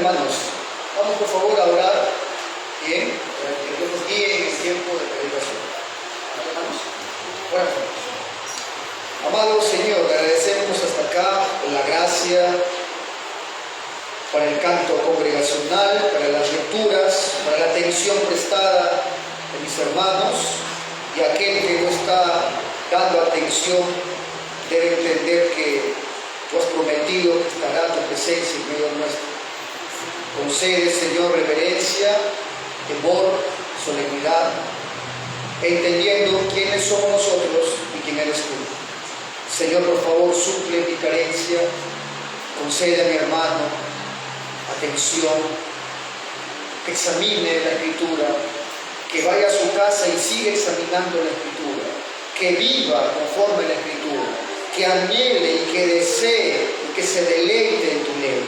hermanos, vamos por favor a orar, bien, para que Dios nos guíe en el tiempo de predicación. ¿Hermanos? Oramos. Amado Señor, te agradecemos hasta acá por la gracia, para el canto congregacional, para las lecturas, para la atención prestada de mis hermanos, y aquel que no está dando atención debe entender que tú has prometido que estará tu presencia en medio nuestro. Concede, Señor, reverencia, temor, solemnidad, entendiendo quiénes somos nosotros y quién eres tú. Señor, por favor, suple mi carencia, concede a mi hermano atención, que examine la Escritura, que vaya a su casa y siga examinando la Escritura, que viva conforme a la Escritura, que anhele y que desee y que se deleite en tu ley.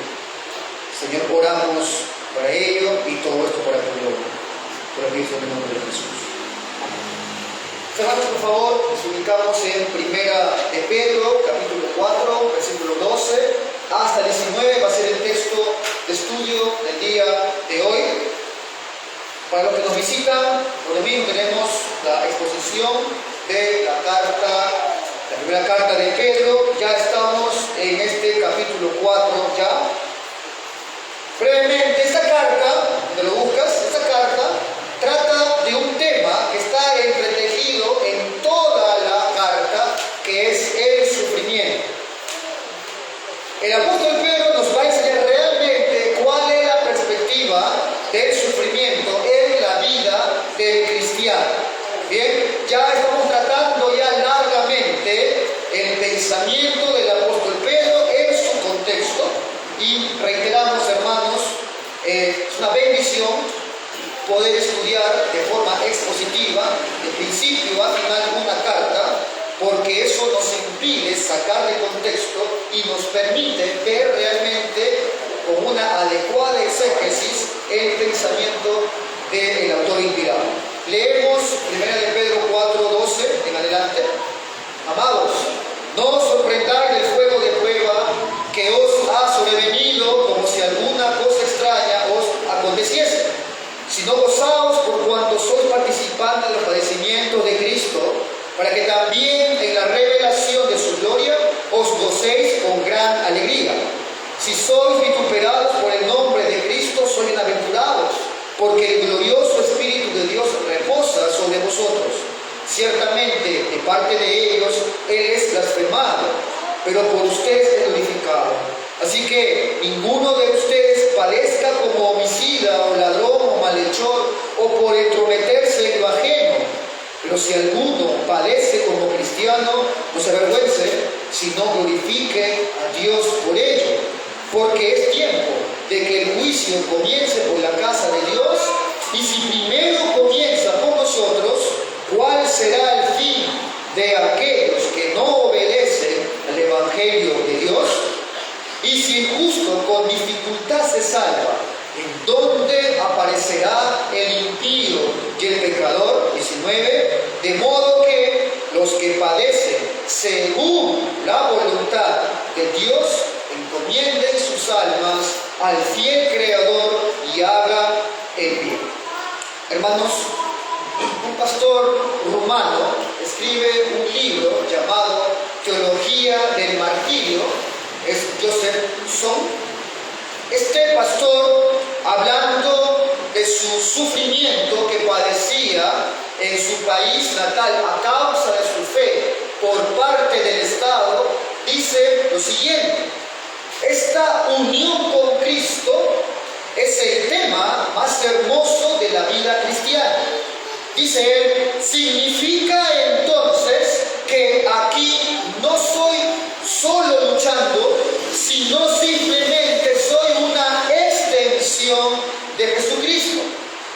Señor, oramos para ello y todo esto para tu gloria. Por el mismo nombre de Jesús. Hermanos, por favor, nos ubicamos en Primera de Pedro, capítulo 4, versículo 12 hasta el 19, va a ser el texto de estudio del día de hoy. Para los que nos visitan, por lo mismo tenemos la exposición de la primera carta de Pedro. Ya estamos en este capítulo 4 ya. Brevemente, esta carta, donde lo buscas, esta carta trata de un tema que está entretejido en toda la carta, que es el sufrimiento. El apóstol Pedro nos va a enseñar realmente cuál es la perspectiva del sufrimiento en la vida del cristiano. Bien, ya estamos tratando ya largamente el pensamiento del apóstol Pedro en su contexto y reiteramos, hermanos, es una bendición poder estudiar de forma expositiva, de principio a final, una carta, porque eso nos impide sacar de contexto y nos permite ver realmente con una adecuada exégesis el pensamiento del autor inspirado. Leemos 1 de Pedro 4:12 en adelante. Amados, no os sorprendáis del fuego de prueba que os ha sobrevenido como si alguna cosa extraña os aconteciese, sino gozaos por cuanto sois participantes de los padecimientos de Cristo, para que también en la revelación de su gloria os gocéis con gran alegría. Si sois vituperados por el nombre de Cristo, sois bienaventurados, porque el glorioso Espíritu de Dios reposa sobre vosotros. Ciertamente, de parte de ellos, Él es blasfemado, pero por ustedes es glorificado. Así que ninguno de ustedes padezca como homicida o ladrón o malhechor o por entrometerse en lo ajeno. Pero si alguno padece como cristiano, no se avergüence, sino glorifique a Dios por ello. Porque es tiempo de que el juicio comience por la casa de Dios, y si primero comienza por nosotros, ¿cuál será el fin de aquellos que no obedecen al Evangelio de Dios? Y si el justo con dificultad se salva, ¿en dónde aparecerá el impío y el pecador? 19. De modo que los que padecen según la voluntad de Dios encomienden sus almas al fiel Creador y hagan el bien. Hermanos, un pastor rumano escribe un libro llamado Teología del Martirio. Es Joseph Son. Este pastor, hablando de su sufrimiento que padecía en su país natal a causa de su fe por parte del Estado, dice lo siguiente: esta unión con Cristo es el tema más hermoso de la vida cristiana. Dice él, significa entonces que aquí no soy solo luchando, sino simplemente soy una extensión de Jesucristo.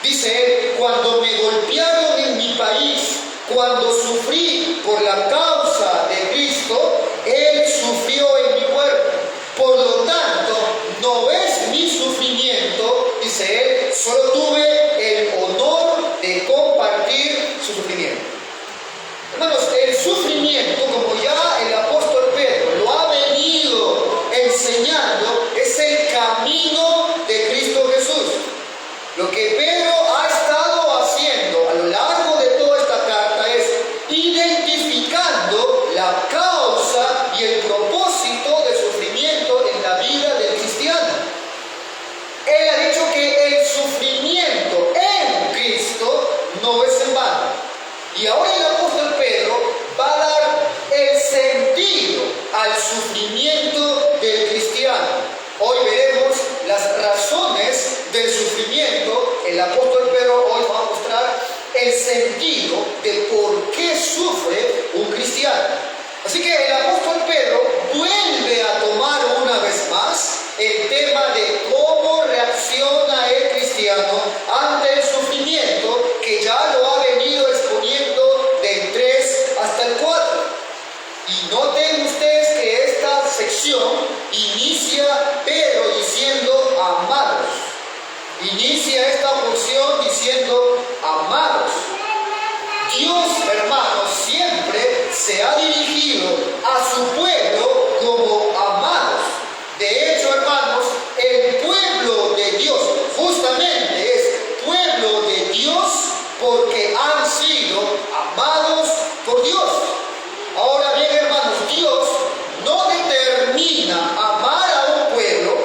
Dice él, cuando me golpearon en mi país, cuando sufrí por la causa de Cristo, Él sufrió en mi cuerpo. Por lo tanto, no es mi sufrimiento, dice él, solo tuve el honor de compartir su sufrimiento. Hermanos, el sufrimiento, como ya el apóstol Pedro lo ha venido enseñando, es el camino de Cristo. sufrimiento del cristiano. Hoy veremos las razones del sufrimiento. El apóstol Pedro hoy va a mostrar el sentido de por qué sufre un cristiano. Así que el apóstol Pedro vuelve a tomar una vez más el tema de cómo reacciona el cristiano ante el sufrimiento, que ya lo ha venido exponiendo del 3 hasta el 4. Y noten ustedes que esta sección inicia Pedro diciendo amados. Inicia esta porción diciendo amados. Dios, hermanos, siempre se ha dirigido a su pueblo como amados. De hecho, hermanos, el pueblo de Dios justamente es pueblo de Dios porque han sido amados por Dios. Ahora bien, hermanos, Dios no determina amar a un pueblo,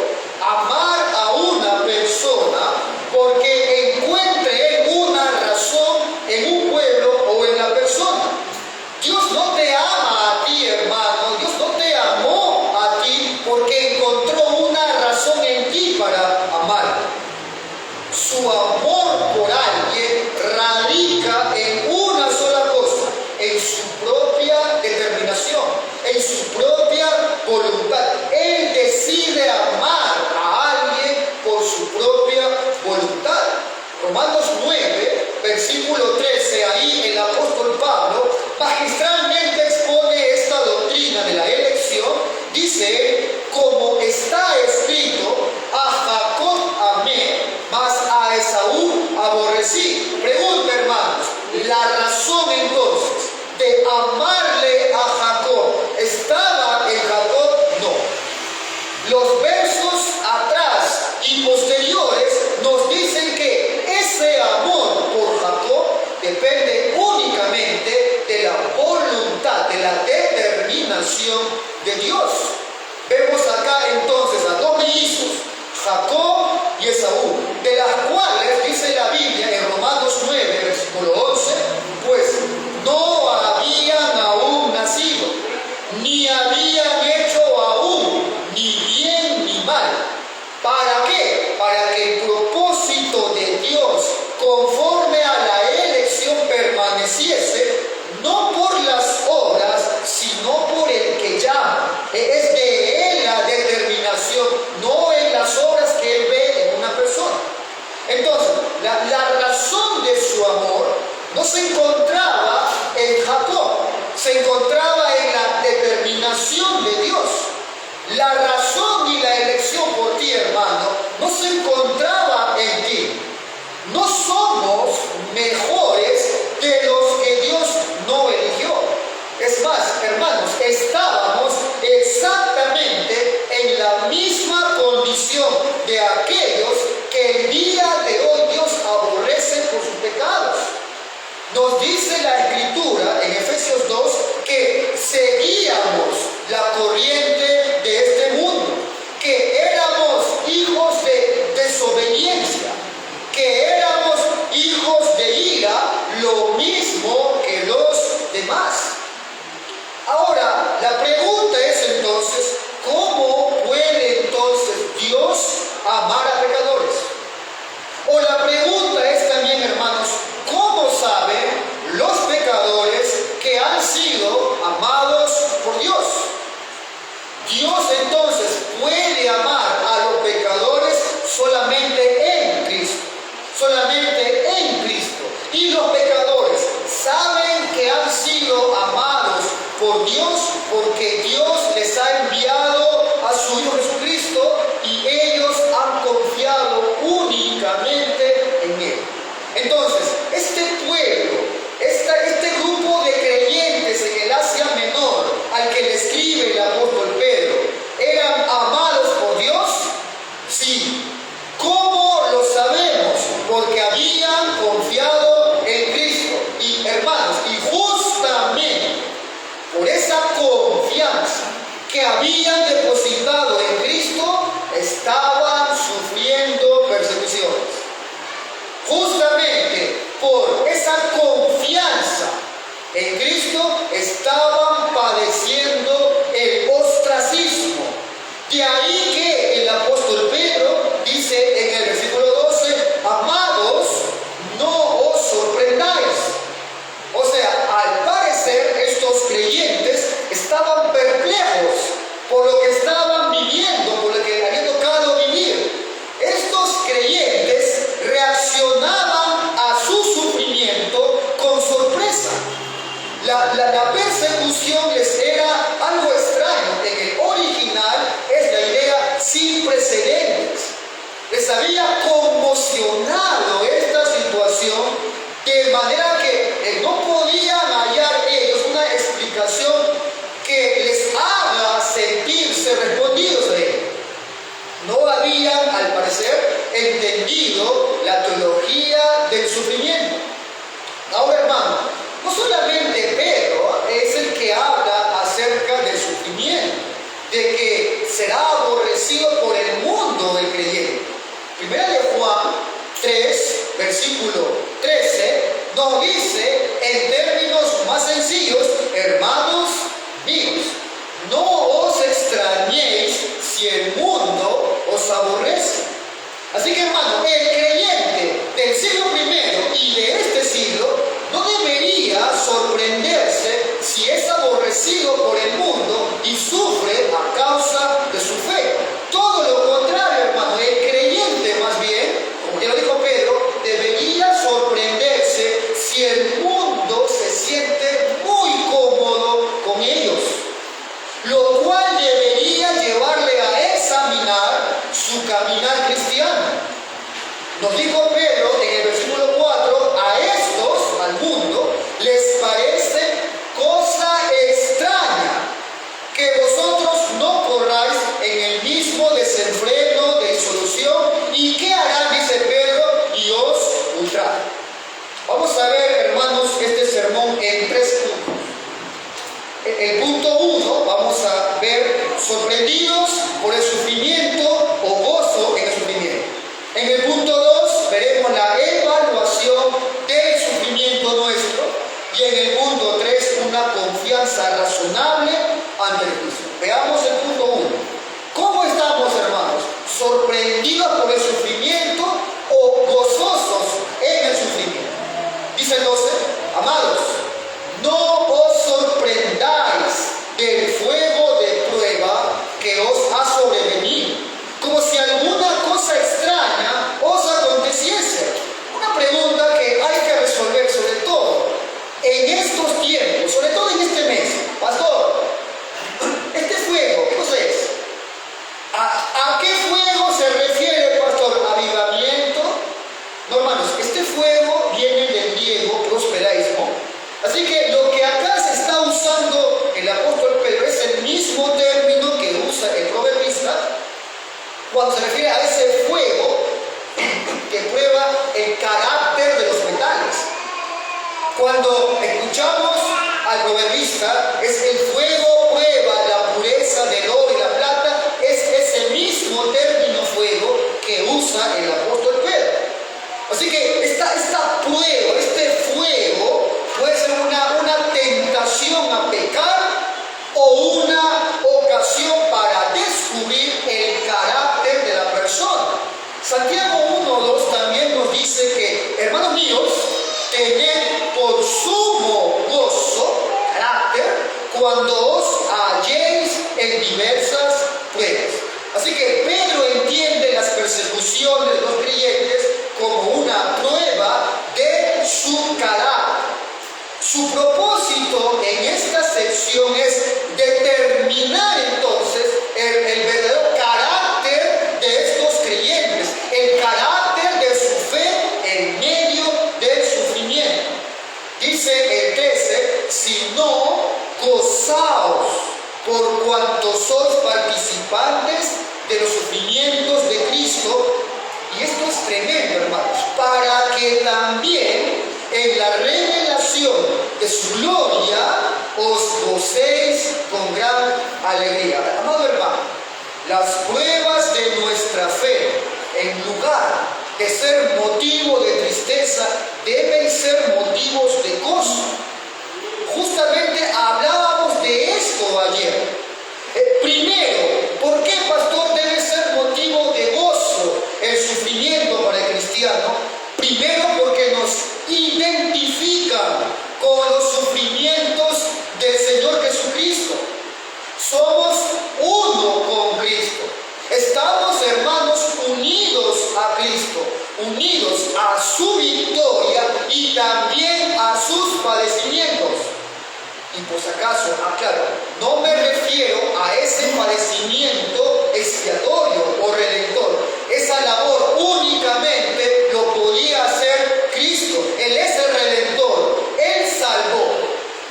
amar a una persona, porque encuentre una razón en un pueblo o en la persona. Dios no te ama a ti, hermano. Dios no te amó a ti porque encontró una razón en ti para amar. Su amor por alguien radica en una sola cosa: en su propia determinación, en su propia voluntad. Él decide amar a alguien por su propia voluntad. Romanos 9, versículo 13, ahí el apóstol Pablo magistralmente expone esta doctrina de la elección. Dice: como está escrito, a Jacob amé, mas a Esaú aborrecí. Pregunta, hermanos, la razón entonces de amarle a Jacob, ¿estaba en Jacob? No. Los versos atrás y posteriores nos dicen que ese amor por Jacob depende únicamente de la voluntad, de la determinación de Dios. Vemos acá entonces a dos mellizos, Jacob y Esaú, de las cuales dice la Biblia en Romanos 9, versículo 11, pues no habían aún nacido, ni habían hecho aún ni bien ni mal. ¿Para qué? Para que el propósito de Dios conforme a la elección permaneciese, no por las obras, sino por el que llama. Es de él la determinación, no en las obras que él ve en una persona. Entonces, la razón de su amor no se encontraba en Jacob, se encontraba en la determinación de Dios. La razón y la elección por ti, hermano, no se encontraba en ti. No somos mejores de los que Dios no eligió. Es más, hermanos, estábamos exactamente en la misma condición de aquellos que el día de hoy Dios aborrece por sus pecados. Nos dice la Escritura en Efesios 2 que seguíamos la corriente de este mundo, que éramos hijos de desobediencia, que éramos hijos de ira, lo mismo que los demás. Ahora, la pregunta es entonces, ¿cómo puede entonces Dios amar a pecadores? O la pregunta es también, hermanos, ¿cómo saben los pecadores que han sido amados por Dios? Dios entonces puede amar a los pecadores solamente en Cristo, solamente en Cristo. Y los pecadores saben que han sido amados por Dios porque Dios les ha enviado a su Hijo Jesucristo y ellos han confiado únicamente en Él. Entonces, este pueblo, este grupo de creyentes en el Asia Menor al que le escribe el apóstol Pedro, ¿eran amados por Dios? Sí. ¿Cómo lo sabemos? Porque habían confiado en Cristo. Y hermanos, y justamente por esa confianza que habían depositado en Cristo, estaban sufriendo persecuciones. Justamente por esa confianza en Cristo estaban padeciendo el ostracismo solamente Pedro es el que habla acerca del sufrimiento, de que será aborrecido por el mundo el creyente. Primera de Juan 3, versículo 13, nos dice en términos más sencillos: hermanos míos, no os extrañéis si el mundo os aborrece. Así que, hermano, el creyente del siglo I y de este siglo no debería sorprenderse si es aborrecido por el mundo y sufre a causa de su fe. Todo lo contrario, hermano, el creyente más bien, como ya lo dijo Pedro, debería sorprenderse si el mundo se siente muy cómodo con ellos, lo cual debería llevarle a examinar su caminar cristiano. Nos dijo Pedro en el versículo 4, a estos, al mundo, les parece cosa extraña que vosotros no corráis en el mismo desenfreno de disolución. ¿Y qué harán? Dice Pedro, y os ultrajan. Vamos a ver, hermanos, este sermón en 3 puntos. El punto 1, vamos a ver sorprendidos por el sufrimiento o gozo en el sufrimiento. En el punto 2 veremos la evaluación del sufrimiento nuestro. Y en el punto 3 una confianza razonable ante el juicio. Veamos el punto 1. ¿Cómo estamos, hermanos? ¿Sorprendidos por el sufrimiento o gozosos en el sufrimiento? Dice el 12, amados, no os sorprendáis del fuego de prueba que os ha sobrevenido, como si alguna cosa extraña os aconteciese. Una pregunta que hay que resolver, sobre todo en estos tiempos, sobre todo en este mes. Pastor, este fuego, ¿qué cosa es? ¿A qué fuego se refiere, pastor? ¿Avivamiento? No, hermanos, este fuego viene del griego prosperaismo. Así que lo que acá se está usando el apóstol Pedro es el mismo término que usa el proverbista cuando se refiere a ese fuego que prueba el carácter de los metales. Cuando escuchamos al proverbista, es el fuego prueba la pureza del oro y la plata, es ese mismo término fuego que usa el apóstol Pedro. Así que esta prueba, este fuego, puede ser una tentación a pecar o una ocasión para descubrir el carácter de la persona. Santiago 1:2 también nos dice que, hermanos míos, tened por sumo gozo, carácter, cuando os halléis en diversas pruebas. Así que Pedro entiende las persecuciones de los creyentes como una prueba de su carácter. Su propósito en esta sección es determinar entonces el verdadero carácter de estos creyentes, el carácter de su fe en medio del sufrimiento. Dice el 13, si no, gozaos por cuanto sois participantes de los sufrimientos de Cristo. Y esto es tremendo, hermanos, para que también en la revelación de su gloria os gocéis con gran alegría. Amado hermano, las pruebas de nuestra fe, en lugar de ser motivo de tristeza, deben ser motivos de gozo. Justamente hablábamos de esto ayer. Primero, ¿por qué, pastor, debe ser motivo de gozo el sufrimiento para el cristiano? Primero, porque nos identifican con los sufrimientos del Señor Jesucristo. Somos uno con Cristo. Estamos, hermanos, unidos a Cristo, unidos a su victoria y también a sus padecimientos. Y por si acaso, aclaro, no me refiero a ese padecimiento expiatorio o redentor. Esa labor únicamente lo podía hacer Cristo. Él es el redentor, Él salvó.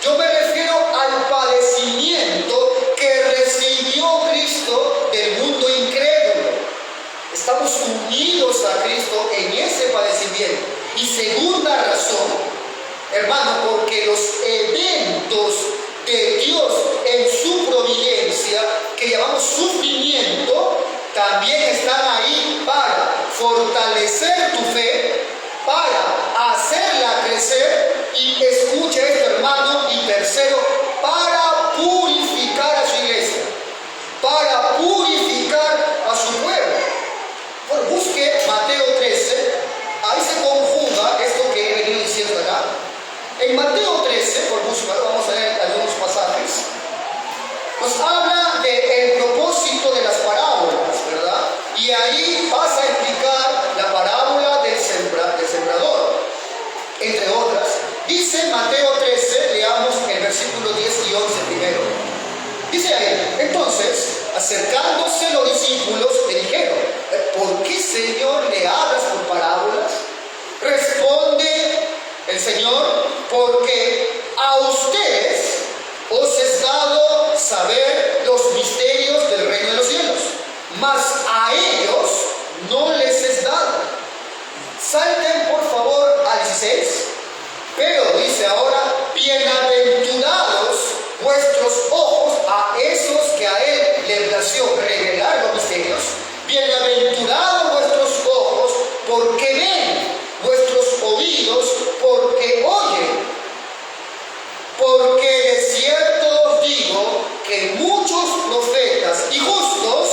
Yo me refiero al padecimiento que recibió Cristo del mundo incrédulo. Estamos unidos a Cristo en ese padecimiento. Y segunda razón, hermano, porque los eventos de Dios en su providencia, que llamamos sufrimiento, también están ahí para fortalecer tu fe, para hacerla crecer y, escucha esto, hermano, y tercero, para purificar a su iglesia, para purificar a su pueblo. Bueno, busque Mateo 13, ahí se conjuga esto que he venido diciendo acá. En Mateo 13, por búsqueda, vamos a leer algunos pasajes, nos habla del propósito de las parábolas, ¿verdad? Y ahí pasa a explicar la parábola del sembrador, entre otras. Dice Mateo 13, leamos el versículo 10 y 11 primero. Dice ahí: entonces, acercándose los discípulos, le dijeron: ¿por qué, Señor, le hablas por parábolas? Responde el Señor: porque a ustedes os es dado saber los misterios del reino de los cielos, mas a ellos no les es dado. Salten por favor al 16. Pero dice ahora: bienaventurados vuestros ojos a esos que a él le plació revelar los misterios. Bienaventurados vuestros ojos porque ven, vuestros oídos porque oyen. Porque de cierto os digo que muchos profetas y justos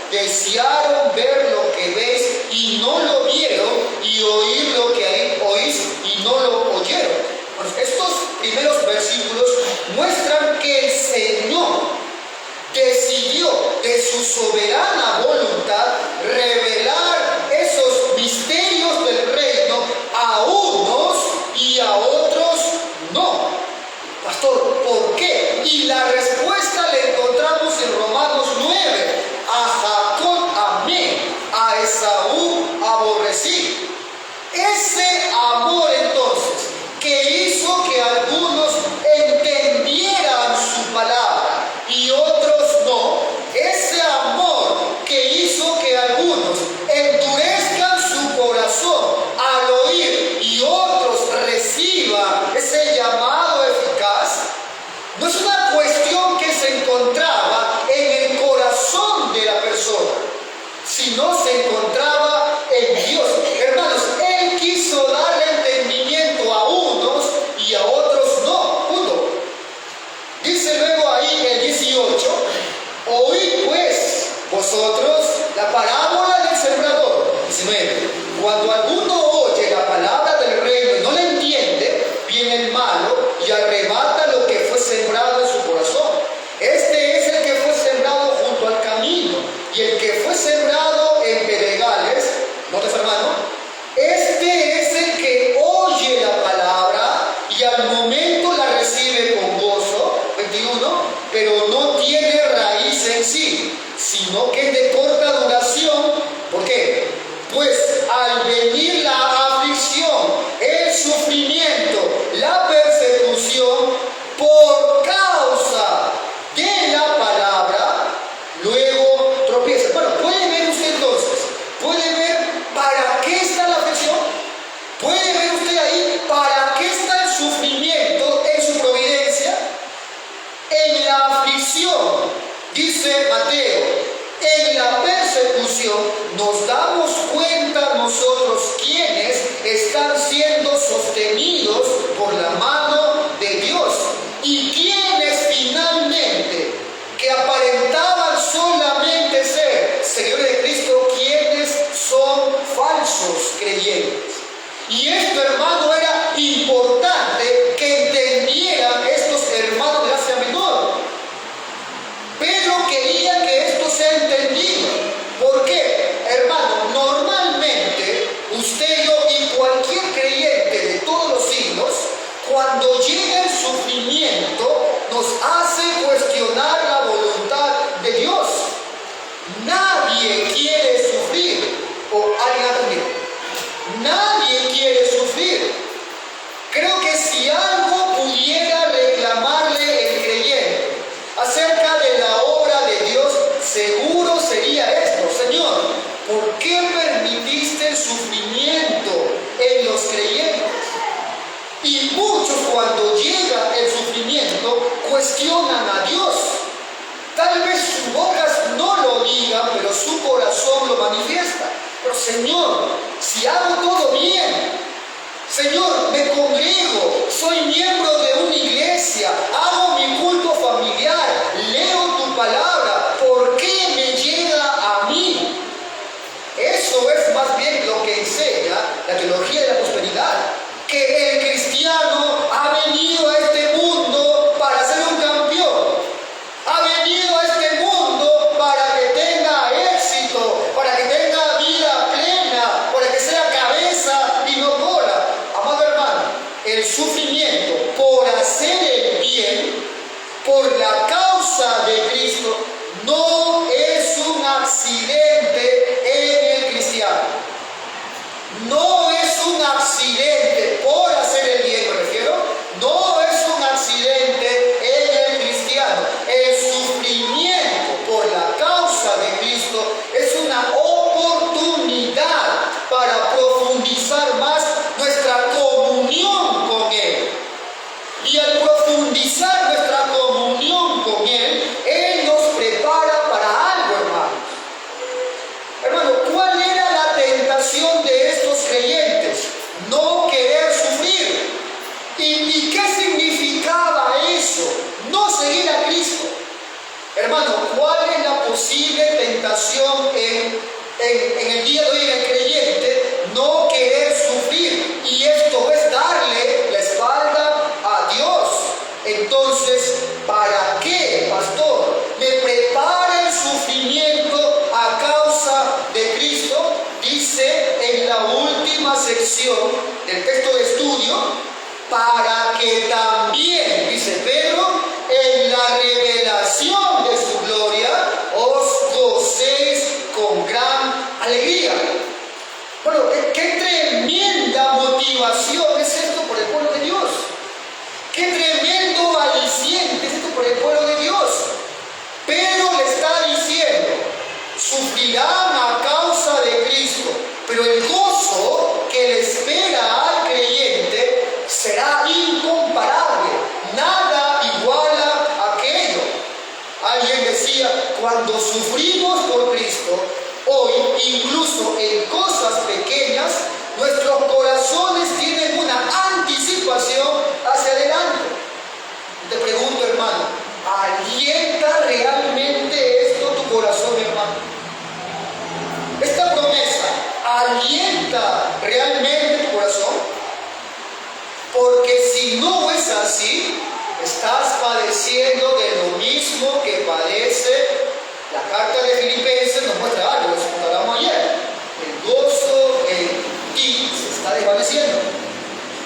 desearon ver lo que veis y no lo vieron, y oír lo que oís y no lo oyeron. Bueno, estos primeros versículos muestran que el Señor decidió de su soberana voluntad revelar esos misterios del reino a unos y a otros no. Pastor, ¿por qué? Y la respuesta la encontramos en Romanos 9. A Jacob amé, a Esaú aborrecí. Ese amor entonces que hizo que algunos entendieran su palabra y otros no, ese amor que hizo que algunos endurezcan su corazón al oír y otros reciban ese llamado eficaz, no es una cuestión que se encontraba en el corazón de la persona, sino se encontraba en Dios. Hermanos, Él quiso darle entendimiento a unos y a otros no. Punto. Dice luego ahí el 18: oíd pues vosotros la parábola del sembrador. 19: cuando alguno oye la palabra del reino y no la entiende, viene el malo y arrebata lo que fue sembrado en su corazón. Este es el que fue sembrado junto al camino, y el que fue sembrado en pedregales, ¿notas, hermano? Este es el que oye la palabra y al momento la recibe con gozo, 21, pero no tiene raíz en sí, sino que es de corta duración. ¿Por qué? Pues al venir la aflicción, el sufrimiento, la persecución, por causa de la palabra, luego tropieza. Bueno, ¿puede ver usted entonces? ¿Puede ver para qué está la aflicción? ¿Puede ver usted ahí para qué está el sufrimiento en su providencia? En la aflicción, dice Mateo, en la persecución, nos damos cuenta nosotros quienes están siendo sostenidos por la mano de Dios y quienes finalmente, que aparentaban solamente ser seguidores de Cristo, quienes son falsos creyentes. Y esto, hermano, era importante que entendieran estos hermanos de Asia Menor. Pedro quería que esto sea entendido. ¿Por qué? Hermano, normalmente usted, yo y cualquier creyente de todos los siglos, cuando llega el sufrimiento, nos hace cuestionar la voluntad de Dios. Nadie quiere sufrir. ¿O alguien ha entendido? Nadie quiere sufrir. Creo que si algo pudiera reclamarle el creyente acerca de la obra de Dios, seguro sería esto: Señor, ¿por qué permitiste el sufrimiento en los creyentes? Y muchos cuestionan a Dios. Tal vez sus bocas no lo digan, pero su corazón lo manifiesta. Pero Señor, si hago todo bien, Señor, me congrego, soy miembro de una iglesia, hago mi culto familiar, leo tu palabra, ¿por qué me llega a mí? Eso es más bien lo que enseña la teología de la prosperidad, que el cristiano ha venido a este mundo para ser un campeón, ha venido a este mundo para que tenga éxito, para que tenga vida plena, para que sea cabeza y no cola. Amado hermano, el sufrimiento por hacer el bien, por la causa de Cristo, no es un accidente en el cristiano. No es un accidente por hacer el bien, me refiero. No es un accidente en el cristiano. El sufrimiento por la causa de Cristo es una oportunidad para profundizar más nuestra comunión con Él. Y al profundizar nuestra comunión con Él nos prepara para algo, hermanos. Hermano, ¿cuál era la tentación de estos creyentes? No querer sufrir. ¿Y qué significaba eso? No seguir a Cristo. Hermano, ¿cuál es la posible tentación en el día de hoy en el creyente? No querer sufrir. Y esto es darle la espalda a Dios. Entonces, ¿para qué, pastor? ¿Me prepara el sufrimiento a causa de Cristo? Dice en la última sección del texto de estudio, para que también, dice Pedro, en la revelación de su gloria os gocéis con gran alegría. Bueno, qué tremenda motivación es esto por el pueblo de Dios. Qué tremendo aliciente es esto por el pueblo de Dios. Pedro le está diciendo, sufrirán a causa de Cristo, pero el gozo que le espera al creyente será incomparable. Nada iguala a aquello. Alguien decía, cuando sufrimos por Cristo, hoy, incluso en cosas pequeñas, nuestros corazones tienen una anticipación hacia adelante. Te pregunto, hermano, ¿alienta realmente esto tu corazón, hermano? Esta promesa, ¿alienta realmente tu corazón? Porque si no es así, estás padeciendo de lo mismo que padece la carta de Filipenses. Nos muestra algo, eso lo hablamos ayer. El gozo en ti se está desvaneciendo.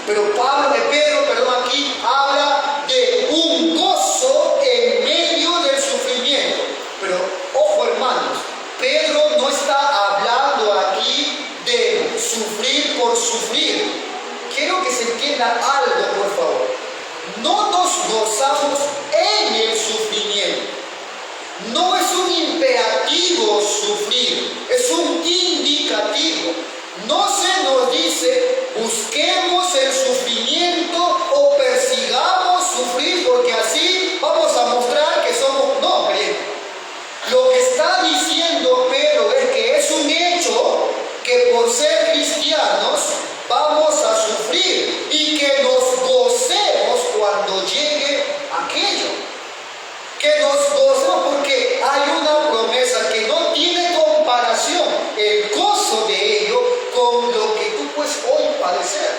Pero Pedro, aquí habla de un gozo en medio del sufrimiento. Pero ojo, hermanos, Pedro no está hablando aquí de sufrir por sufrir. Quiero que se entienda algo, por favor. No nos gozamos en el sufrimiento. No es un imperativo sufrir, es un indicativo. No se nos dice busquemos el sufrimiento o persigamos sufrir porque así vamos a mostrar que somos... No, creyentes. Lo que está diciendo Pedro es que es un hecho que por ser cristianos vamos a sufrir y que nos gocemos cuando llegue aquello. Que nos gocemos porque hay una promesa que no tiene comparación, el gozo de ello, con lo que tú puedes hoy padecer.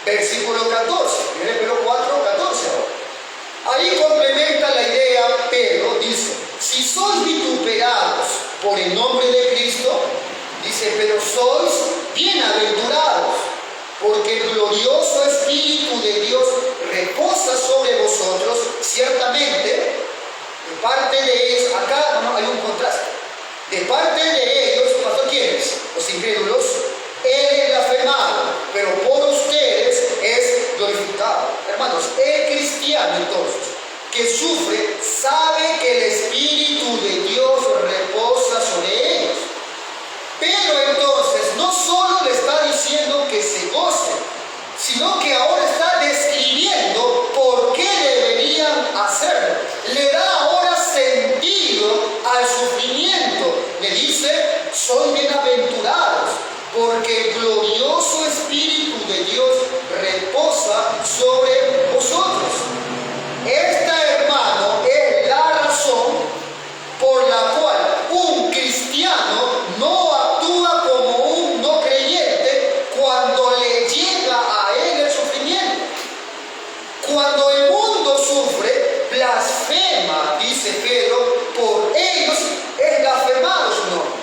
Versículo 14, Pedro 4, 14 ahora. Ahí complementa la idea Pedro, dice, si sois vituperados por el nombre de Cristo, dice, pero sois bienaventurados, porque el glorioso Espíritu de Dios reposa sobre vosotros. Ciertamente, de parte de ellos, acá no hay un contraste, de parte de ellos, ¿pastor quiénes? Los incrédulos, Él es blasfemado, pero por ustedes es glorificado. Hermanos, el cristiano entonces, que sufre, sabe que el Espíritu de Dios reposa sobre ellos. Pero entonces, no solo le está diciendo que se goce, sino que ahora está describiendo por qué deberían dice Pedro, por ellos es blasfemado su nombre.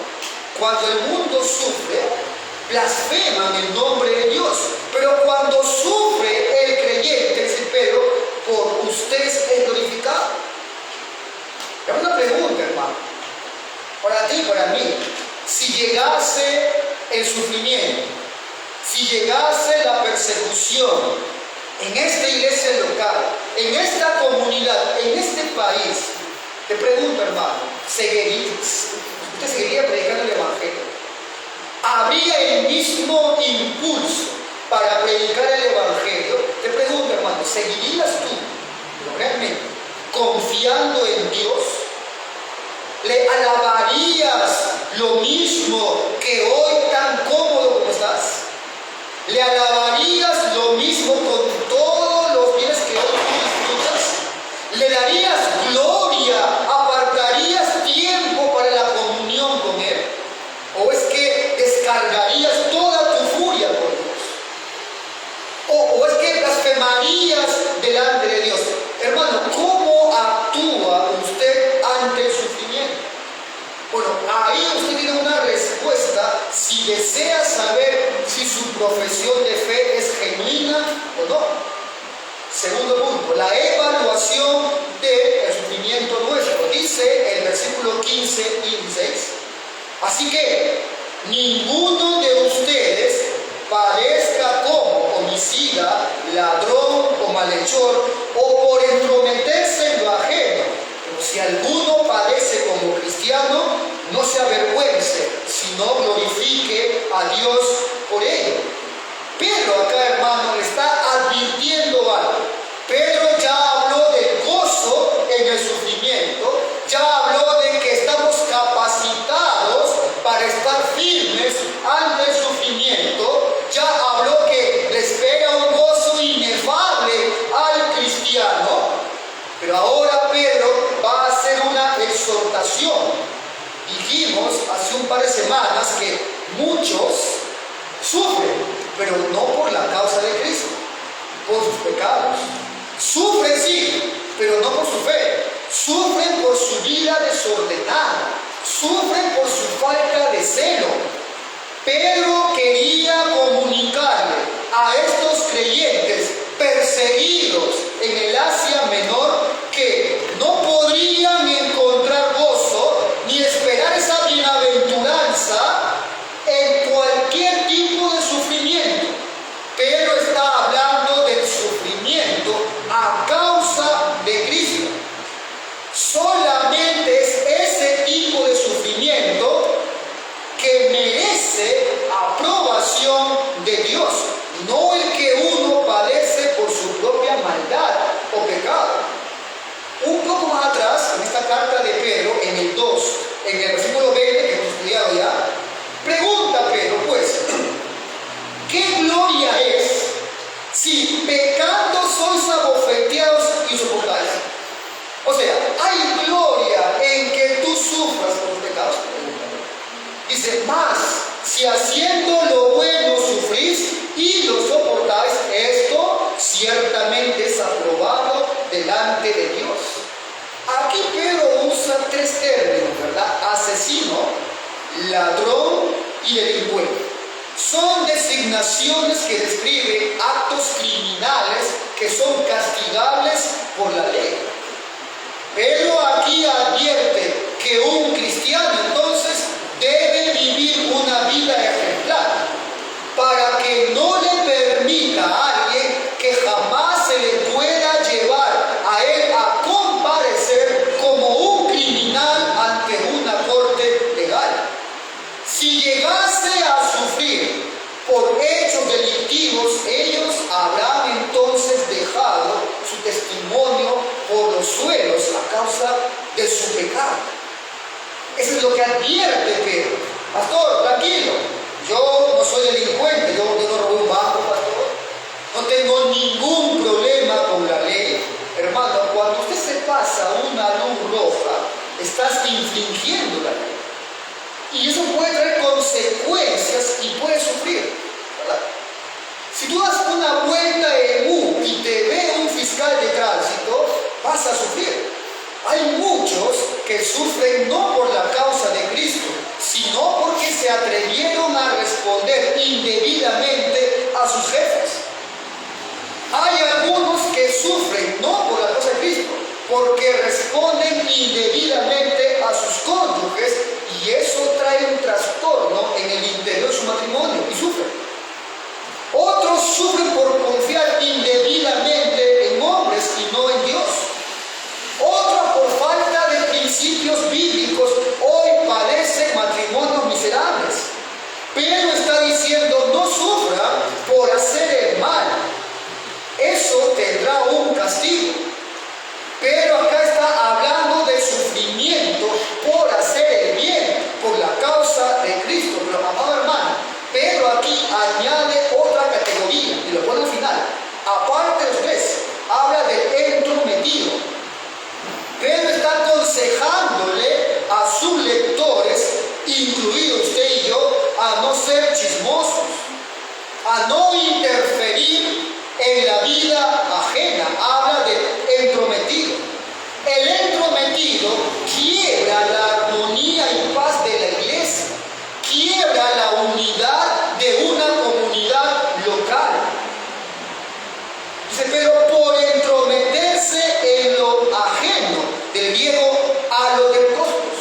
Cuando el mundo sufre, blasfeman el nombre de Dios. Pero cuando sufre el creyente, dice Pedro, por ustedes es glorificado. Es una pregunta, hermano, para ti y para mí. Si llegase el sufrimiento, si llegase la persecución en esta iglesia local, en esta comunidad, en este país, te pregunto, hermano, ¿usted seguiría predicando el Evangelio? ¿Habría el mismo impulso para predicar el Evangelio? Te pregunto, hermano, ¿seguirías tú realmente confiando en Dios? ¿Le alabarías lo mismo que hoy tan cómodo como estás? ¿Le alabarías lo mismo con todos los bienes que hoy tú disfrutas? ¿Le darías gloria? ¿Apartarías tiempo para la comunión con Él? ¿O es que descargarías toda tu furia por Dios? ¿O es que blasfemarías delante de Dios? Hermano, ¿cómo actúa usted ante el sufrimiento? Bueno, ahí usted tiene una respuesta si desea saber si su profesión de fe es genuina o no. Segundo punto, la evaluación del sufrimiento nuestro. Dice el versículo 15 y 16. Así que ninguno de ustedes padezca como homicida, ladrón o malhechor, o por entrometerse en lo ajeno. Pero si alguno padece como cristiano, no se avergüence, sino glorifique a Dios por ello. Pedro acá, hermano, le está advirtiendo algo. Pedro ya habló del gozo en el sufrimiento, ya habló de que estamos capacitados para estar firmes ante el sufrimiento, ya habló que le espera un gozo inefable al cristiano, pero ahora Pedro va a hacer una exhortación. Dijimos hace un par de semanas que muchos sufren, pero no por la causa de Cristo, por sus pecados. Sufren sí, pero no por su fe. Sufren por su vida desordenada. Sufren por su falta de celo. Pedro quería comunicarle a estos creyentes perseguidos en el Asia Menor que no podrían encontrar gozo ni esperar esa bienaventuranza en cualquier tipo de sufrimiento. Pedro está hablando del sufrimiento a causa de Cristo. Solamente es ese tipo de sufrimiento que merece aprobación de Dios, no el que uno padece por su propia maldad o pecado. Un poco más atrás, en esta carta de Pedro, en el 2, en el versículo 20, que hemos estudiado ya, pregunta Pedro, pues, ¿qué gloria es si pecando sois abofeteados y soportáis? O sea, ¿hay gloria en que tú sufras por tus pecados? Dice, más, si haciendo lo bueno sufrís y lo soportáis, esto ciertamente es aprobado delante de Dios. Aquí Pedro usa tres términos, ¿verdad? Asesino, ladrón y delincuente. Son designaciones que describen actos criminales que son castigables por la ley. Pedro aquí advierte que un cristiano entonces debe vivir una vida ejemplar para que no le permita a alguien que jamás se le pueda llevar a él a comparecer como un criminal ante una corte legal. Si llegase a sufrir por hechos delictivos, ellos habrán entonces dejado su testimonio por los suelos a causa de su pecado. Eso es lo que advierte Pedro. Pastor, tranquilo, yo no soy delincuente, yo no robé un banco, pastor. No tengo ningún problema con la ley. Hermano, cuando usted se pasa una luz roja, estás infringiendo la ley. Y eso puede traer consecuencias y puede sufrir, ¿verdad? Si tú das una vuelta en U y te ve un fiscal de tránsito, vas a sufrir. Hay muchos que sufren no por la causa de Cristo, sino porque se atrevieron a responder indebidamente a sus jefes. Hay algunos que sufren no por la causa de Cristo, porque responden indebidamente a sus cónyuges, y eso trae un trastorno en el interior de su matrimonio y sufren. Otros sufren por confiar indebidamente en hombres y no en Dios. Otros por falta de principios bíblicos hoy padecen matrimonios miserables. Pedro está diciendo: no sufra por hacer el mal, eso tendrá un castigo. Pero acá está hablando de sufrimiento por hacer el bien, por la causa de Cristo. Pero, amado hermano, Pedro aquí añade otra categoría y lo pone al final. Aparte de los tres, habla del entrometido. Pedro está aconsejándole a sus lectores, incluido usted y yo, a no ser chismosos, a no interferir en la vida ajena. Habla del entrometido. El entrometido quiebra la armonía y paz de la iglesia, quiebra la unidad de una comunidad local. Dice: pero por entrometerse en lo ajeno, del griego alotercostos.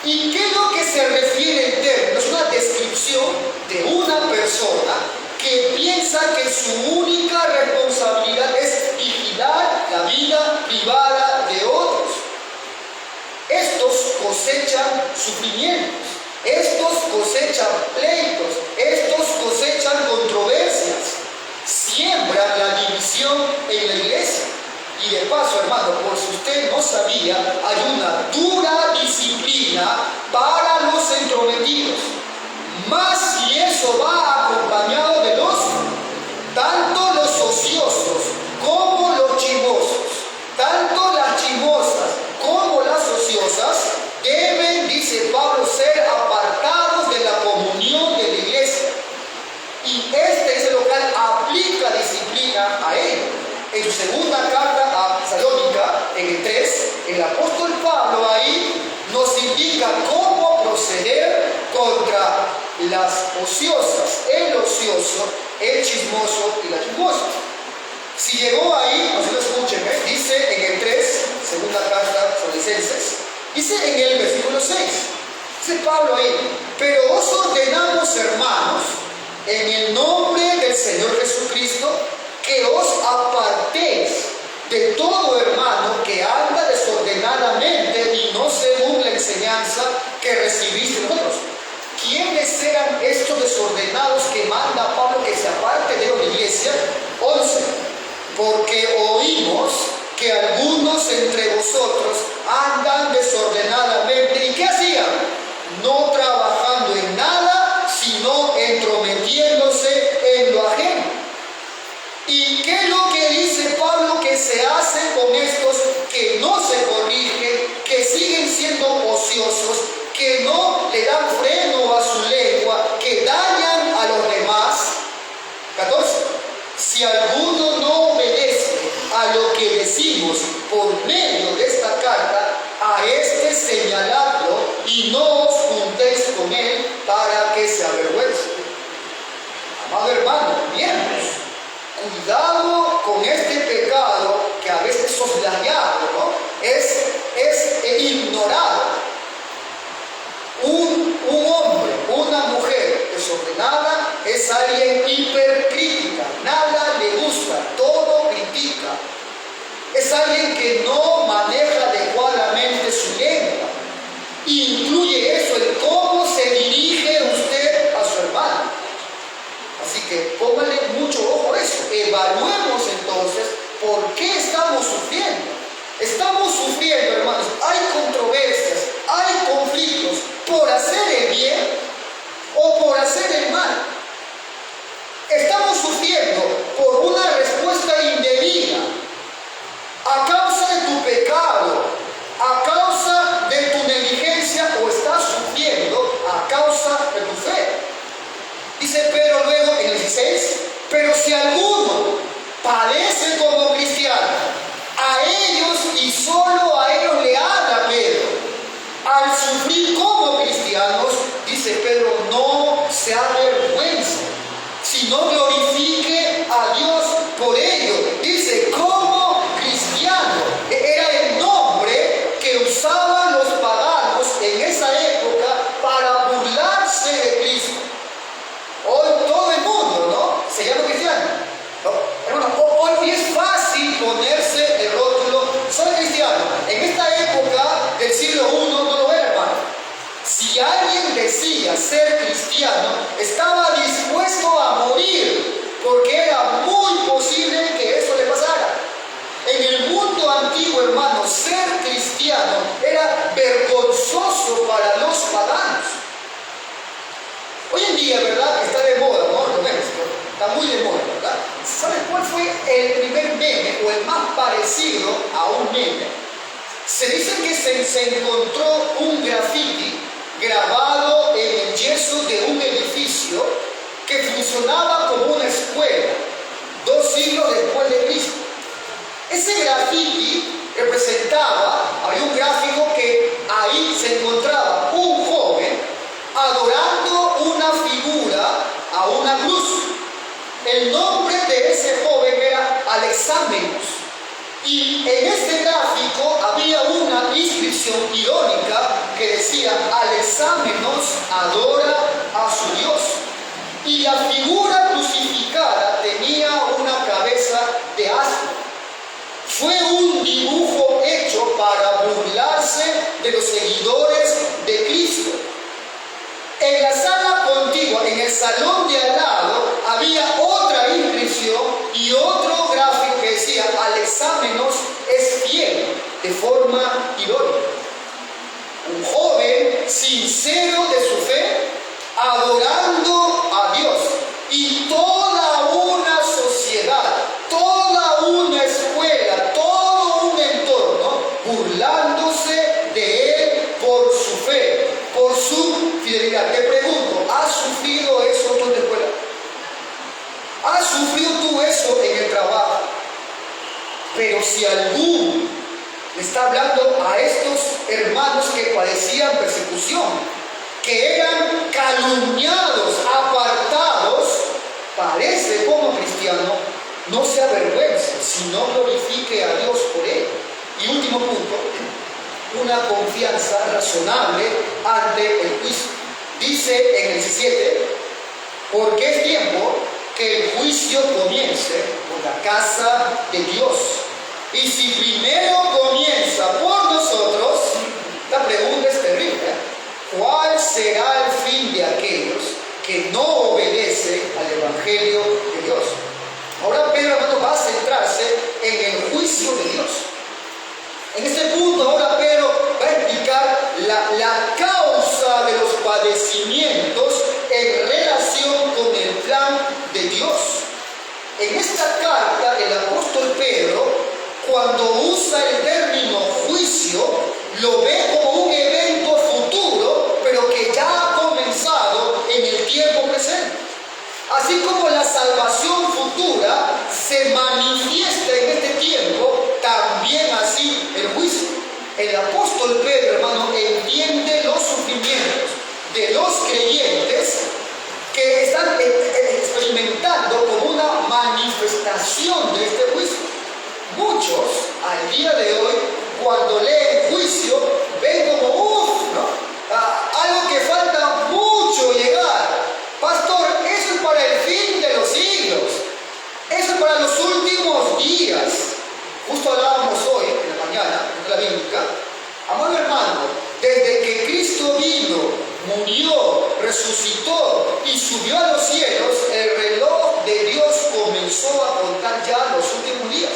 ¿Y qué es lo que se refiere el término? Es una descripción de una persona que piensa que su única responsabilidad es vigilar la vida privada de otros. Estos cosechan sufrimientos, estos cosechan pleitos, estos cosechan controversias, siembran la división en la iglesia. Y de paso, hermano, por si usted no sabía, hay una dura disciplina para los entrometidos. Más si eso va acompañado del ocio. Tanto los ociosos como los chismosos, tanto las chismosas como las ociosas, deben, dice Pablo, ser apartados de la comunión de la iglesia. Y este local aplica disciplina a él. En su segunda carta a Tesalónica, en el 3, el apóstol Pablo ahí nos indica cómo proceder contra las ociosas, el ocioso, el chismoso y la chismosa. Si llegó ahí, no se lo escuchen, dice en el 3, segunda carta a los Tesalonicenses, dice en el versículo 6, dice Pablo ahí: pero os ordenamos, hermanos, en el nombre del Señor Jesucristo, que os apartéis de todo hermano que anda desordenadamente y no según la enseñanza que recibiste de nosotros. ¿Quiénes eran estos desordenados que manda Pablo que se aparte de la iglesia? 11. Porque oímos que algunos entre vosotros andan desordenadamente. ¿Y qué hacían? No trabajando en nada, sino entrometiéndose en lo ajeno. ¿Y qué es lo que dice Pablo que se hace con estos que no se corrigen, que siguen siendo ociosos, que no le dan freno a su lengua, que dañan a los demás? 14. Si alguno no obedece a lo que decimos por medio de esta carta, a este señaladlo y no os juntéis con él para que se avergüence. Amado hermano, miembros, cuidado con este pecado que a veces es soslayado, ¿no? Es ignorado. Un hombre, una mujer desordenada es alguien hipercrítica, nada le gusta, todo critica. Es alguien que no maneja adecuadamente su lengua. Incluye eso en cómo se dirige usted a su hermano. Así que póngale mucho ojo a eso. Evaluemos entonces por qué estamos sufriendo. Estamos sufriendo, hermanos. Hay controversias, hay conflictos por hacer el bien o por hacer el mal. Estamos sufriendo por una respuesta indebida a causa de tu pecado, a causa de tu negligencia, o estás sufriendo a causa de tu fe. Dice, pero luego en el 16, pero si alguno padece como cristiano, a ellos y solo a ellos le habla Pedro. sino glorifique a Dios por ello. Dice, como cristiano. Era el nombre que usaban los paganos en esa época para burlarse de Cristo. Hoy todo el mundo, ¿no?, se llama cristiano. ¿No? Hermano, hoy es fácil ponerse el rótulo, soy cristiano. En esta época del siglo I no lo era, hermano. Si alguien decía ser cristiano, estaba dispuesto a morir, porque era muy posible que eso le pasara. En el mundo antiguo, hermano, ser cristiano era vergonzoso para los paganos. Hoy en día, ¿verdad?, está de moda, ¿no? Lo vemos, está muy de moda, ¿verdad? ¿Sabes cuál fue el primer meme o el más parecido a un meme? Se dice que se encontró un grafiti grabado en el yeso de un edificio que funcionaba como una escuela 2 siglos después de Cristo. Ese grafiti representaba, había un gráfico que ahí se encontraba un joven adorando una figura a una cruz. El nombre de ese joven era Alexámenos. Y en este gráfico había una inscripción irónica que decía: Alexámenos adora a su Dios. Y la figura crucificada tenía una cabeza de asno. Fue un dibujo hecho para burlarse de los seguidores de Cristo. En la sala contigua, en el salón de al lado, había otra inscripción y otro gráfico que decía: Alexámenos es fiel, de forma irónica. Un joven sincero de su fe, adorando a Dios, y toda una sociedad, toda una escuela, todo un entorno burlándose de él por su fe, por su fidelidad. Te pregunto, ¿has sufrido eso tú en la escuela? ¿Has sufrido tú eso en el trabajo? Pero si alguno le está hablando a estos hermanos que padecían persecución, que eran calumniados, apartados, parece como cristiano, no se avergüence, sino glorifique a Dios por él. Y último punto, una confianza razonable ante el juicio. Dice en el 17, porque es tiempo que el juicio comience por la casa de Dios. Y si primero comienza por nosotros, la pregunta es terrible, ¿cuál será el fin de aquellos que no obedecen al Evangelio de Dios? Ahora Pedro, hermano, va a centrarse en el juicio de Dios. En este punto ahora Pedro va a explicar la causa de los padecimientos en relación con el plan de Dios. En esta carta el apóstol Pedro, cuando usa el término juicio, lo ve como un evento futuro, pero que ya ha comenzado en el tiempo presente. Así como la salvación futura se manifiesta en este tiempo, también así el juicio. El apóstol Pedro, hermano, entiende los sufrimientos de los creyentes que están experimentando como una manifestación de este juicio. Muchos, al día de hoy, cuando leen juicio, ven como, ¿no?, algo que falta mucho llegar. Pastor, eso es para el fin de los siglos. Eso es para los últimos días. Justo hablábamos hoy, en la mañana, en la bíblica. Amado hermano, desde que Cristo vino, murió, resucitó y subió a los cielos, el reloj de Dios comenzó a contar ya los últimos días.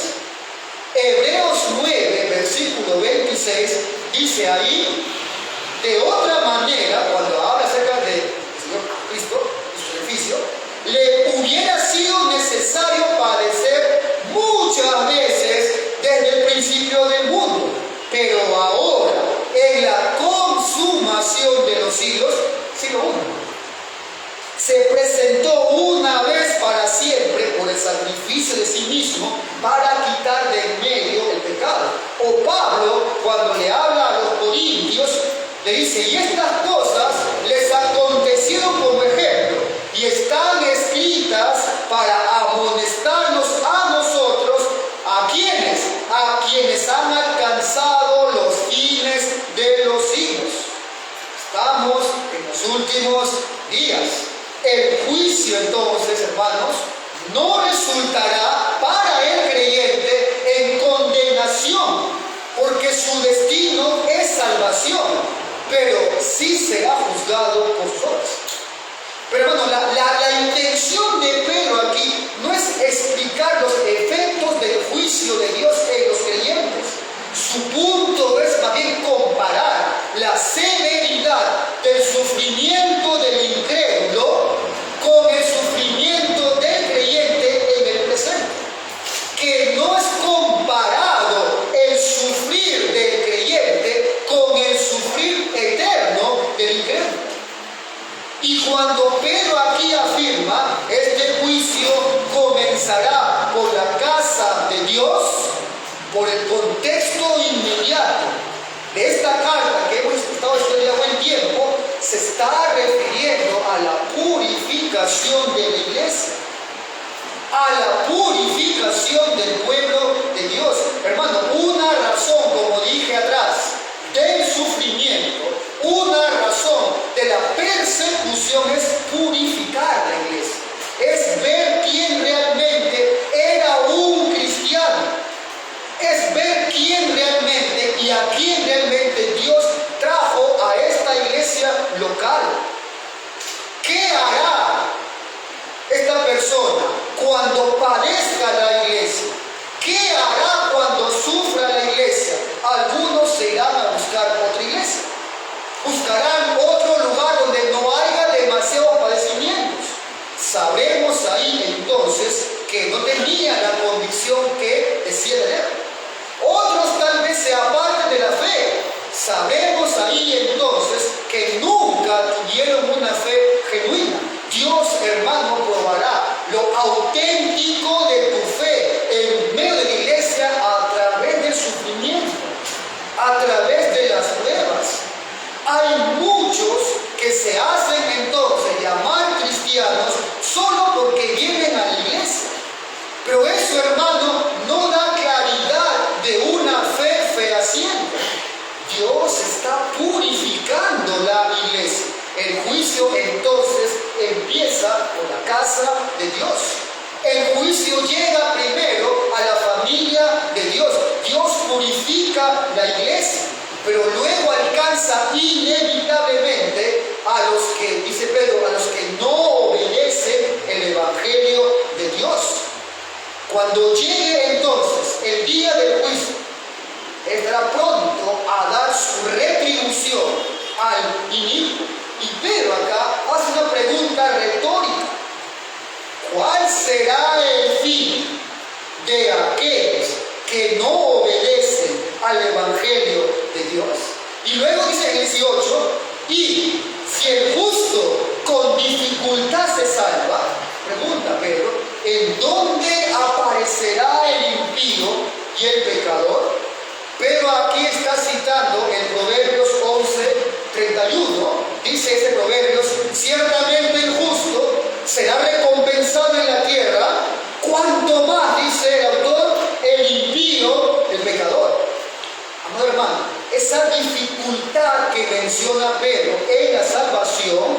Hebreos 9, versículo 26, dice ahí: de otra manera, cuando habla acerca del Señor Cristo y su sacrificio, le hubiera sido necesario padecer muchas veces desde el principio del mundo. Pero ahora, en la consumación de los siglos, siglo I, se presentó una vez para siempre por el sacrificio de sí mismo para quitar de en medio el pecado. O Pablo, cuando le habla a los corintios, le dice: y estas cosas les acontecieron como ejemplo y están escritas días. El juicio entonces, hermanos, no resultará para el creyente en condenación, porque su destino es salvación, pero sí será juzgado por sus obras. Pero hermano, la intención de Pedro aquí no es explicar los efectos del juicio de Dios en los creyentes. Su punto es más bien comparar la severidad del sufrimiento del incrédulo con el sufrimiento del creyente en el presente. Que no es comparado el sufrir del creyente con el sufrir eterno del incrédulo. Y cuando Pedro aquí afirma, este juicio comenzará por la casa de Dios, por el contexto inmediato de esta carta que hemos estado estudiando a buen tiempo, se está refiriendo a la purificación de la iglesia, a la purificación del pueblo de Dios. Hermano, una razón, como dije atrás, del sufrimiento, una razón de la persecución es purificar la iglesia, es ver quién realmente era un cristiano, es ver quién realmente y a quién realmente Dios trajo a esta iglesia local. ¿Qué hará esta persona cuando padezca la iglesia? ¿Qué hará cuando sufra la iglesia? Algunos se irán a buscar otra iglesia. Buscarán otro lugar donde no haya demasiados padecimientos. Sabremos ahí entonces que no tenían la convicción que decía leer. Otros tal vez se aparten de la fe. Sabremos ahí entonces que nunca tuvieron una fe genuina. Dios, hermano, probará lo auténtico de tu fe en medio de la iglesia a través del sufrimiento, a través de las pruebas. Hay muchos que se hacen entonces llamar cristianos solo porque vienen a la iglesia. Pero eso, hermano, no da claridad de una fe fehaciente. Dios está purificando la iglesia. El juicio entonces empieza por la casa de Dios. El juicio llega primero a la familia de Dios. Dios purifica la iglesia, pero luego alcanza inevitablemente a los que, dice Pedro, a los que no obedecen el evangelio de Dios. Cuando llegue entonces el día del juicio, estará pronto a dar su retribución al inicuo. Y Pedro acá hace una pregunta retórica. ¿Cuál será el fin de aquellos que no obedecen al evangelio de Dios? Y luego dice en el 18, y si el justo con dificultad se salva, pregunta Pedro, ¿en dónde aparecerá el impío y el pecador? Pedro aquí está citando en Proverbios 11:31, dice ese Proverbios, ciertamente el justo será recompensado en la tierra, cuanto más, dice el autor, el impío, el pecador. Amado hermano, esa dificultad que menciona Pedro en la salvación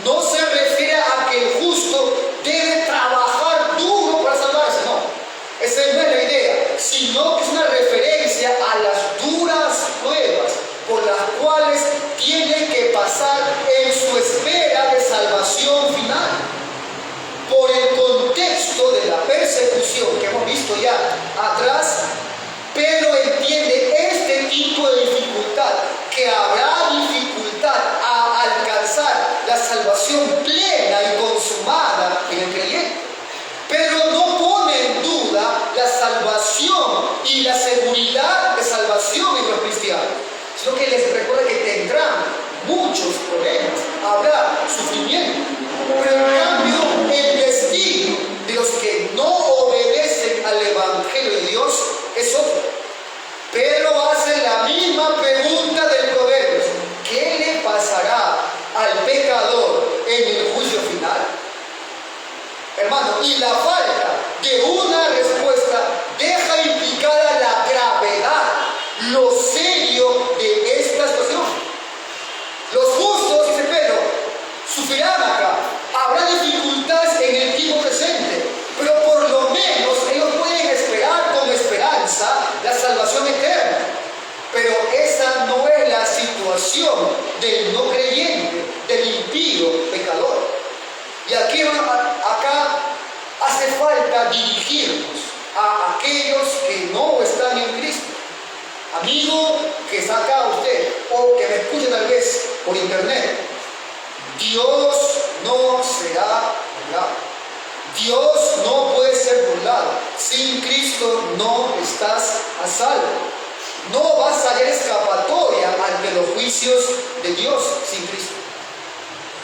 no se refiere a que el justo debe trabajar duro para salvarse, no. Esa no es la idea, sino que es una referencia a las duras pruebas por las cuales tiene que pasar en su espera de salvación final. Por el contexto de la persecución que hemos visto ya atrás, Pedro entiende este tipo de dificultad, que habrá dificultad a alcanzar la salvación plena y consumada en el creyente. Pero no pone en duda la salvación y la seguridad de salvación en los cristianos, sino que les recuerda que tendrán muchos problemas, habrá sufrimiento, pero en cambio el destino de los que no obedecen al evangelio de Dios es otro. Pedro hace la misma pregunta del Proverbios: ¿qué le pasará al pecador en el juicio final? Hermano, y la falta de una respuesta deja implicada la gravedad, lo serio de esta situación. Los justos, dice Pedro, sufrirán acá, situación del no creyente, del impío pecador. Y aquí, acá hace falta dirigirnos a aquellos que no están en Cristo. Amigo que está acá usted, o que me escuche tal vez por internet, Dios no será burlado. Dios no puede ser burlado. Sin Cristo no estás a salvo. No vas a hallar escapatoria ante los juicios de Dios sin Cristo.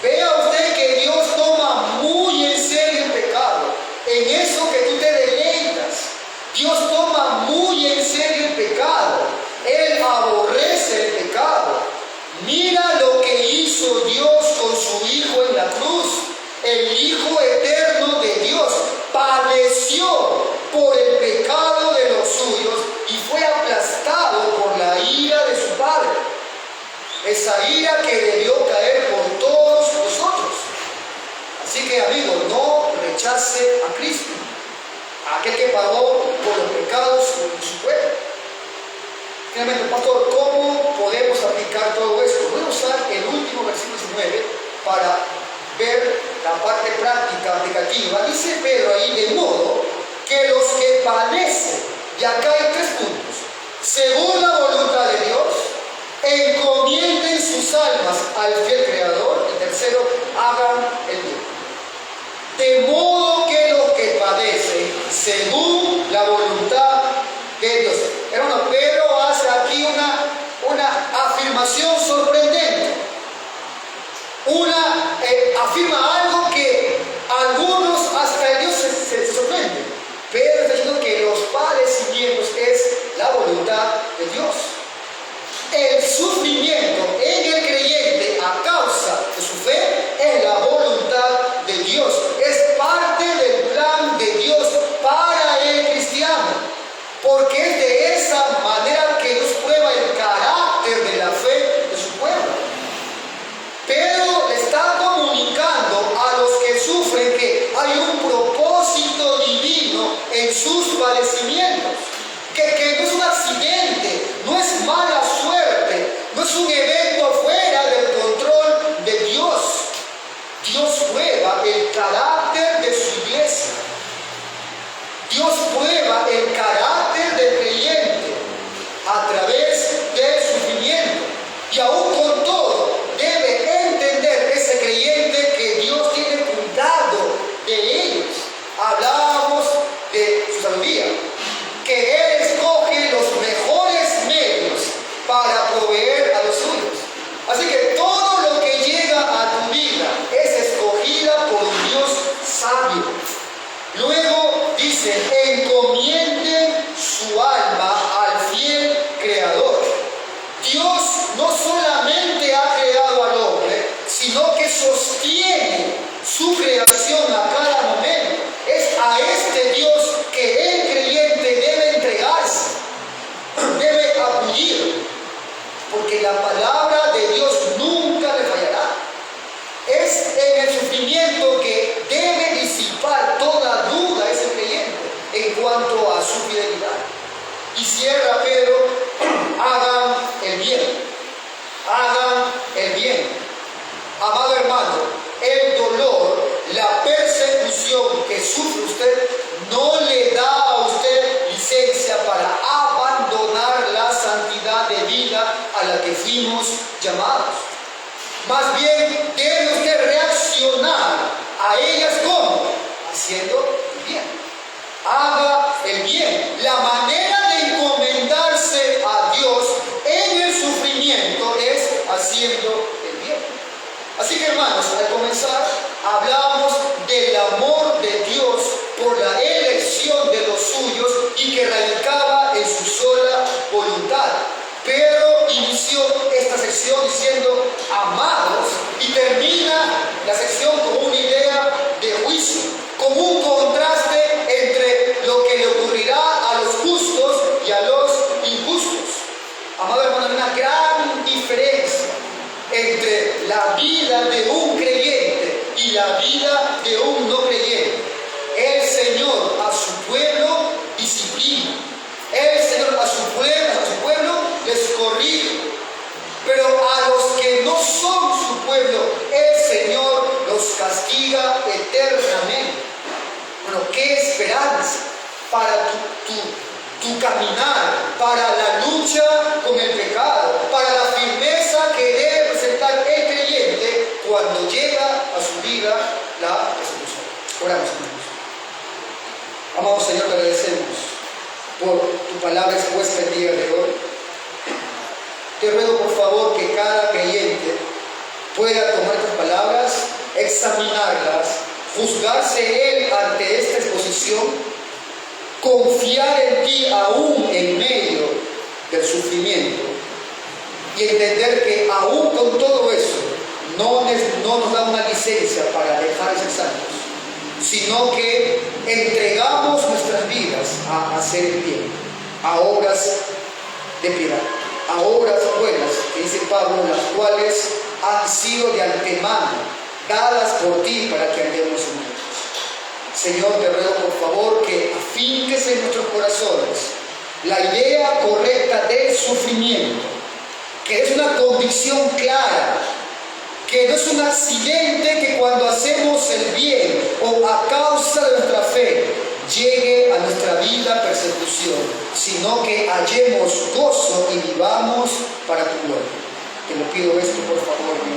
Vea usted que Dios toma muy en serio el pecado. En eso que tú te deleitas. Dios toma muy en serio el pecado. Él aborrece el pecado. Mira lo que hizo Dios con su Hijo en la cruz. El Hijo eterno de Dios padeció por el pecado de los suyos y fue aplastado por la ira de su Padre. Esa ira que debió caer por todos nosotros. Así que, amigo, no rechace a Cristo, aquel que pagó por los pecados de su pueblo. Finalmente, pastor, ¿cómo podemos aplicar todo esto? Voy a usar el último versículo 19 para ver la parte práctica, aplicativa. Dice Pedro ahí, de modo que los que padecen, y acá hay 3 puntos, según la voluntad de Dios, encomienden sus almas al fiel Creador. Y tercero, hagan el bien. De modo que los que padecen, según la voluntad de Dios. Hermano, Pedro hace aquí una afirmación sorprendente. Afirma algo que algunos hasta Dios se sorprenden. Pedro está diciendo que los padecimientos es la voluntad de Dios. El sufrimiento en el creyente a causa de su fe es la voluntad de Dios. Es parte del plan de Dios para el cristiano. Porque es de esa manera que Dios prueba el carácter de la fe de su pueblo. Pedro le está comunicando a los que sufren que hay un propósito divino en sus padecimientos. Que no es un accidente, no es mala suerte, no es un evento fuera del control de Dios. Dios prueba el carácter de su iglesia. Dios prueba el carácter del creyente a través del sufrimiento. Y aún con todo, debe entender ese creyente que Dios tiene cuidado de ellos. Hablábamos de su sabiduría, que Él escoge los mejores medios para proveer a los suyos. Así que todo lo que llega a tu vida es escogida por un Dios sabio. Luego dice, encomienden su alma al fiel Creador. Dios no solamente ha creado al hombre, sino que sostiene su creación a cada momento. Es a este Dios que el creyente debe entregarse, debe acudir, porque la palabra de Dios nunca le fallará. Es en el sufrimiento que debe disipar toda duda ese creyente en cuanto a su fidelidad. Y cierra Pedro, hagan el bien, hagan el bien. Amado hermano, el dolor, la persecución que sufre usted no le da a usted licencia para abandonar la santidad de vida a la que fuimos llamados. Más bien debe usted reaccionar a ellas como haciendo el bien. Haga el bien. La manera de encomendarse a Dios en el sufrimiento es haciendo el bien. Así que, hermanos, al comenzar hablamos del amor de Dios por la elección de los suyos y que radicaba en su sola voluntad. Pedro inició esta sección diciendo amados y termina la sección con una idea de juicio, con un contraste entre lo que le ocurrirá a los justos y a los injustos. Amado hermano, hay una gran diferencia entre la vida de un creyente y la vida de un no creyente. El Señor a su pueblo disciplina. El Señor a su pueblo les corrige. Pero a pueblo, el Señor los castiga eternamente. Bueno, qué esperanza para tu caminar, para la lucha con el pecado, para la firmeza que debe presentar el creyente cuando llega a su vida la persecución. Oramos, hermanos. Amado Señor, te agradecemos por tu palabra expuesta el día de hoy. Te ruego por favor que cada creyente pueda tomar tus palabras, examinarlas, juzgarse él ante esta exposición, confiar en ti aún en medio del sufrimiento y entender que aún con todo eso no nos da una licencia para dejar de ser santos, sino que entregamos nuestras vidas a hacer el bien, a obras de piedad, a obras buenas, que dice Pablo, las cuales han sido de antemano dadas por ti para que andemos en ellas. Señor, te ruego por favor que afinques en nuestros corazones la idea correcta del sufrimiento, que es una convicción clara, que no es un accidente que cuando hacemos el bien o a causa de nuestra fe llegue a nuestra vida persecución, sino que hallemos gozo y vivamos para tu gloria. Te lo pido esto por favor.